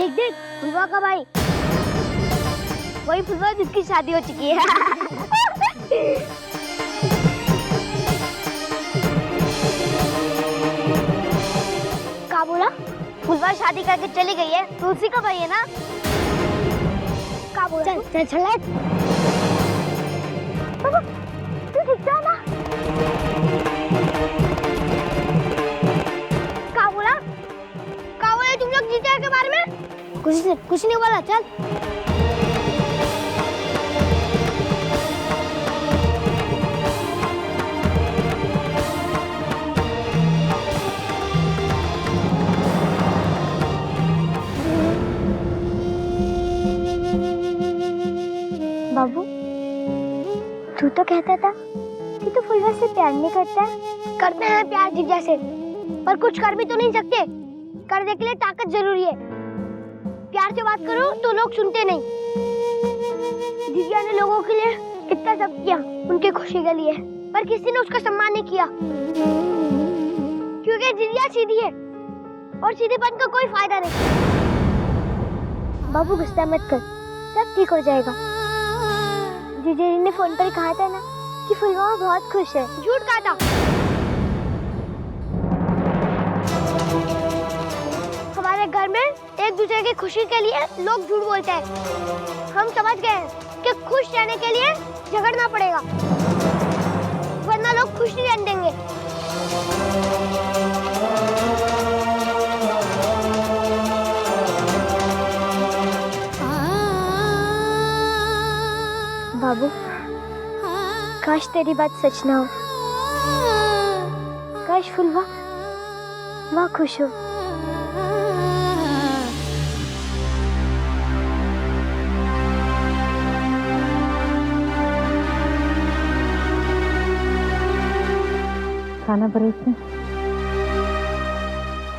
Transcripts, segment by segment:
देख देख फुलवा का भाई, वही फुलवा जिसकी शादी हो चुकी है। क्या बोला? फुलवा शादी करके चली गई है, तुलसी का भाई है ना? क्या बोला? चल चल चल बाबा, तू ठीक जा ना? क्या बोला? क्या बोले तुम लोग जीजा के बारे में? कुछ नहीं बोला, चल। बाबू, तू तो कहता था कि तू फुलवा से प्यार नहीं करता है। करते हैं प्यार जीजा से, पर कुछ कर भी तो नहीं सकते। करने के लिए ताकत जरूरी है। प्यार से बात करो तो लोग सुनते नहीं। जीजा ने लोगों के लिए इतना सब किया उनकी खुशी के लिए, पर किसी ने उसका सम्मान नहीं किया, क्योंकि जीजा सीधी है और सीधेपन का कोई फायदा नहीं। बाबू गुस्सा मत कर, सब ठीक हो जाएगा। जीजा ने फोन पर कहा था ना कि फुलवा बहुत खुश है। झूठ कहा था। हमारे घर में एक दूसरे की खुशी के लिए लोग झूठ बोलते हैं। हम समझ गए हैं कि खुश रहने के लिए झगड़ना पड़ेगा, वरना लोग खुश नहीं रहने देंगे। बाबू, काश तेरी बात सच ना हो। काश फुलवा वहाँ खुश हो। खाना परोस।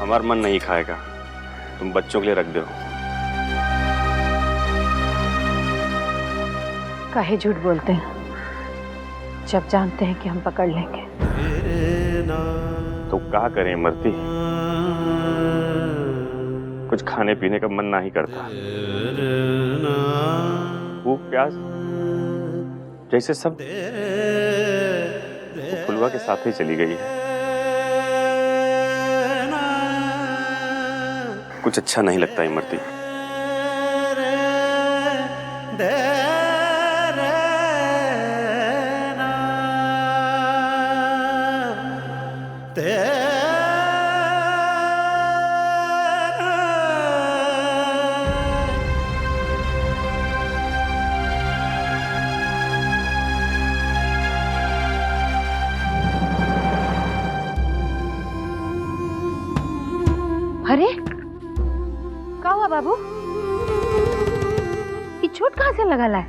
हमारा मन नहीं खाएगा, तुम बच्चों के लिए रख दो। काहे झूठ बोलते हैं जब जानते हैं कि हम पकड़ लेंगे। तो क्या करें मरती, कुछ खाने पीने का मन नहीं करता। वो प्यास जैसे सब फुलवा के साथ ही चली गई है। कुछ अच्छा नहीं लगता इमरती। अरे क्या हुआ बाबू? ये चोट कहाँ से लगा है?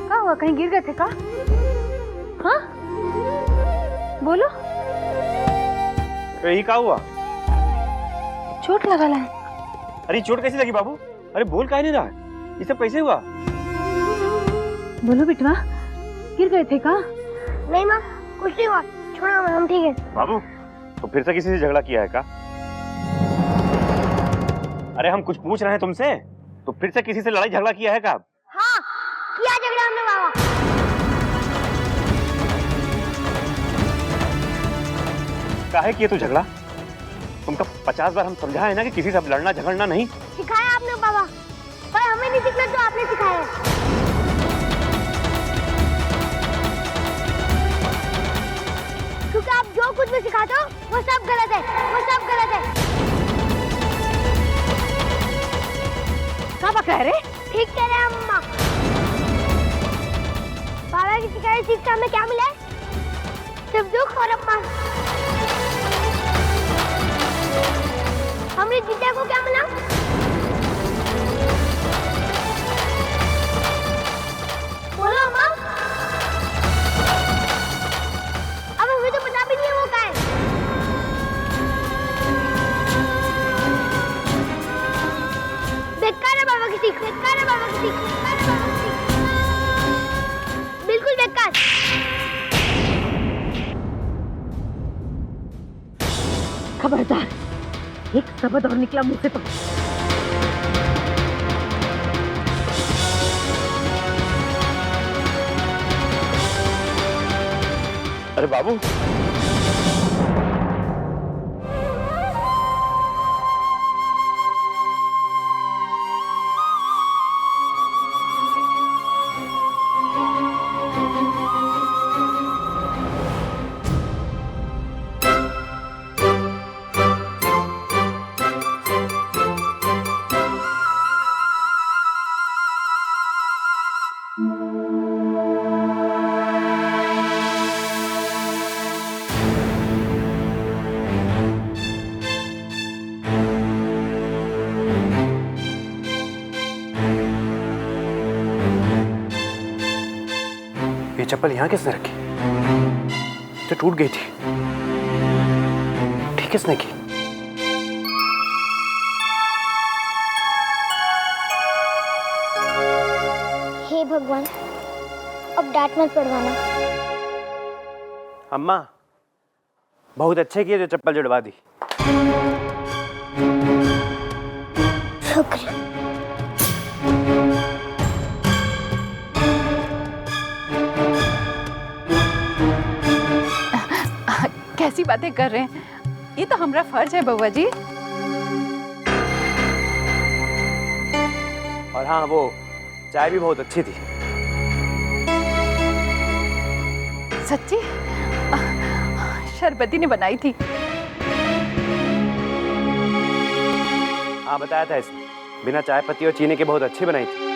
क्या हुआ, कहीं गिर गए थे का? हाँ बोलो। यही क्या हुआ? चोट लगा है। अरे चोट कैसी लगी बाबू? अरे बोल काहे नहीं रहा? ये सब कैसे हुआ? बोलो बिटवा, गिर गए थे का? नहीं माँ, कुछ नहीं हुआ, छोड़ो हम ठीक है। बाबू तो फिर से किसी से झगड़ा किया है का? अरे हम कुछ पूछ रहे हैं तुमसे, तो फिर से किसी से लड़ाई झगड़ा किया है का? हाँ किया झगड़ा हमने बाबा। काहे किए तू झगड़ा? तुमको 50 बार हम समझाए हैं ना कि किसी से लड़ना झगड़ना नहीं। सिखाया आपने बाबा, पर हमें नहीं सीखना तो आपने सिखाया। क्योंकि आप जो कुछ भी सिखाते हो वो सब गलत है, वो सब गलत है। क्या कह रहे? ठीक कह रहे हैं अम्मा। बाबा की सिखाई सीख से हमें क्या मिला है? सिर्फ दुख और अपमान। हमने जीजा को क्या मिला? बोलो अम्मा। अब हमें तो पता भी नहीं है वो क्या है। बेकार है बाबा की सीख, बेकार है बाबा की सीख, बेकार है बाबा की सीख, बिल्कुल बेकार। खबरदार, एक शब्द और निकला मुंह से तो अरे बाबू, ये चप्पल यहाँ किसने रखी? तो टूट गई थी। ठीक किसने की? हे भगवान, अब डांट मत पड़वाना। अम्मा, बहुत अच्छे किए जो चप्पल जुड़वा दी। शुक्र। कैसी बातें कर रहे हैं? ये तो हमारा फर्ज है बउआ जी। और हाँ, वो चाय भी बहुत अच्छी थी। सच्ची? शरबती ने बनाई थी। हाँ, बताया था इसने, बिना चाय पत्ती और चीनी के बहुत अच्छी बनाई थी।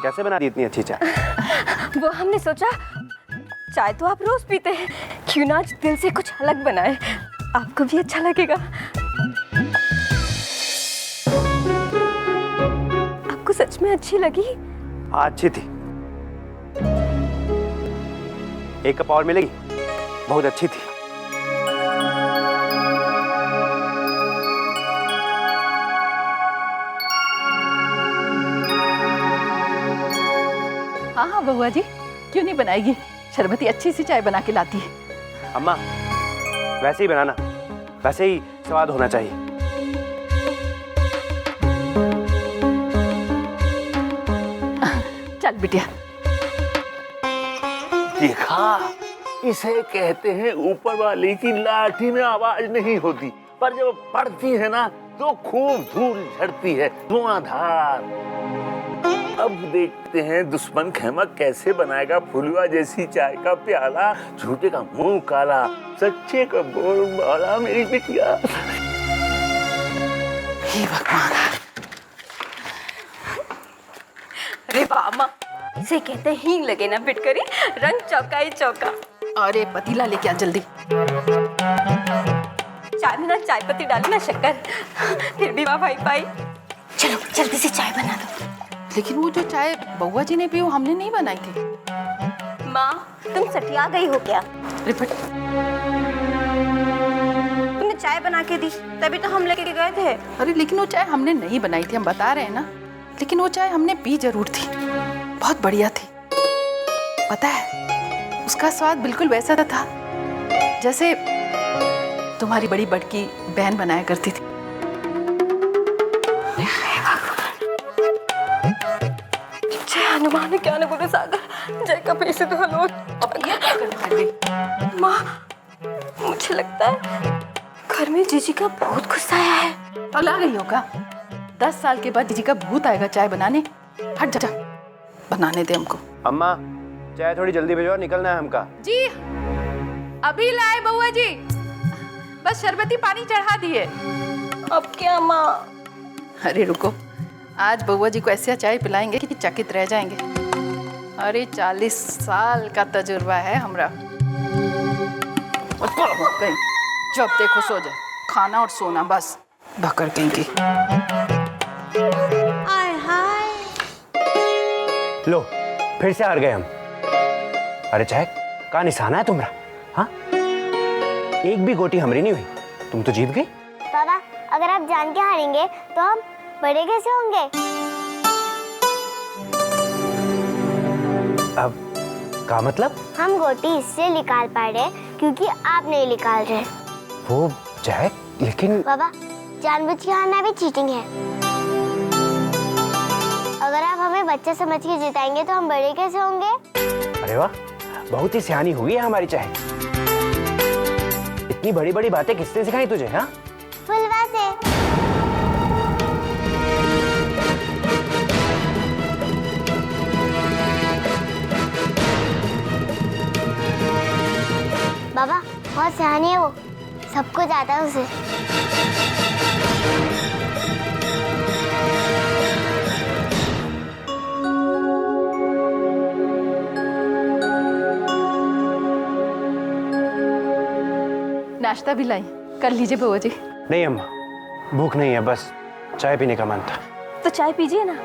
कैसे बना दी इतनी अच्छी चाय? वो हमने सोचा चाय तो आप रोज पीते हैं, क्यों ना आज दिल से कुछ अलग बनाए, आपको भी अच्छा लगेगा। आपको सच में अच्छी लगी? हाँ, अच्छी थी। एक कप और मिलेगी? बहुत अच्छी थी। हाँ हाँ बउआ जी, क्यों नहीं बनाएगी? शरबती अच्छी सी चाय बना के लाती है। अम्मा, वैसे ही बनाना, वैसे ही स्वाद होना चाहिए। चल बिटिया। देखा, इसे कहते हैं ऊपर वाले की लाठी में आवाज नहीं होती, पर जब पड़ती है ना तो खूब धूल झड़ती है, धुआंधार। अब देखते हैं दुश्मन खेमा कैसे बनाएगा फुलवा जैसी चाय का प्याला। झूठे का मुंह काला, सच्चे का बोल बाला मेरी बिटिया। हे भगवान। अरे बामा, इसे कहते हैं हींग लगे ना पिटकरी, रंग चौका ही चौका। अरे पतीला लेके आ जल्दी। चाय में ना चाय पत्ती डाली ना शक्कर, फिर भी वाह भाई पाई। चलो जल्दी से चाय बना दो। लेकिन वो जो चाय बउआ जी ने पी वो हमने नहीं बनाई थी। माँ, तुम सटिया गई हो क्या? रिपट। तुमने चाय बना के दी, तभी तो हम लेके गए थे। अरे लेकिन वो चाय हमने नहीं बनाई थी, हम बता रहे हैं ना। लेकिन वो चाय हमने पी जरूर थी, बहुत बढ़िया थी। पता है, उसका स्वाद बिल्कुल वैसा था जैसे तुम्हारी बड़ी बड़की बहन बनाया करती थी। जय हनुमान क्या न बोले सागर, जय का पैसे तो हलो। अब ये क्या करने लग गई? माँ, मुझे लगता है घर में जीजी का बहुत गुस्सा आया है। पगला गई होगा? 10 साल के बाद जीजी का भूत आएगा चाय बनाने। हट जा, बनाने दे हमको। अम्मा, चाय थोड़ी जल्दी भेजो, निकलना है हमका। जी अभी लाए बउआ जी, बस शरबती पानी चढ़ा दिए। अब क्या माँ? अरे रुको, आज बउआ जी को ऐसा चाय पिलाएंगे कि चकित रह जाएंगे। अरे 40 साल का तजुर्बा है हमरा। कहीं जब देखो सो जाए, खाना और सोना बस, भकर कहीं की। लो, फिर से हार गए हम। अरे चाय का निशाना है तुम्हारा? हाँ, एक भी गोटी हमरी नहीं हुई, तुम तो जीत गई। बाबा, अगर आप जान के हारेंगे तो हम बड़े कैसे होंगे? अब का मतलब? हम गोटी इससे निकाल पा रहे क्योंकि आप नहीं निकाल रहे। वो चाय, लेकिन बाबा, जानबूझ के खाना भी चीटिंग है। अगर आप हमें बच्चा समझ के जिताएंगे तो हम बड़े कैसे होंगे? अरे वाह, बहुत ही सियानी हुई है हमारी चाय। इतनी बड़ी बड़ी बातें किसने सिखाई तुझे? हाँ, फुलवा से। बाबा बहुत सियानी है वो, सब कुछ आता है उसे। नाश्ता भी लाई, कर लीजिए बुआ जी। नहीं अम्मा, भूख नहीं है, बस चाय पीने का मन था। तो चाय पीजिए ना।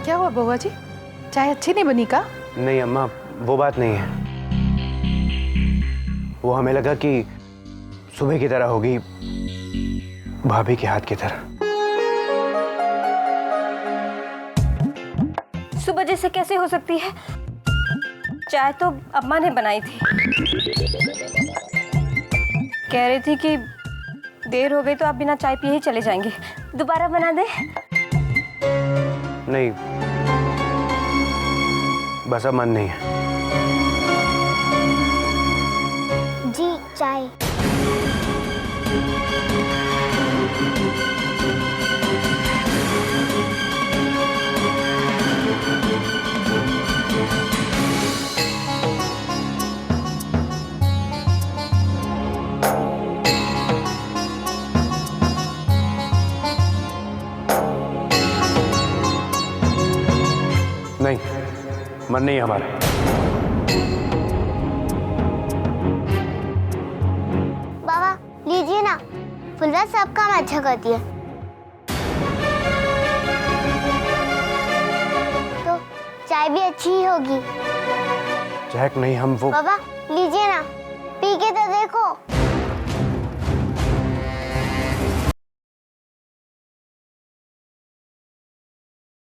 क्या हुआ बुआ जी, चाय अच्छी नहीं बनी का? नहीं अम्मा, वो बात नहीं है। वो हमें लगा कि सुबह की तरह होगी, भाभी के हाथ की तरह। सुबह जैसे कैसे हो सकती है? चाय तो अम्मा ने बनाई थी। कह रही थी कि देर हो गई तो आप बिना चाय पिए ही चले जाएंगे। दोबारा बना दे? नहीं, बस अब मन नहीं है। जी चाय। नहीं, मन नहीं है हमारा। बाबा लीजिए ना, फुलवा सब काम अच्छा करती है। तो चाय भी अच्छी ही होगी। जैक नहीं, हम वो। बाबा लीजिए ना, पी के तो देखो।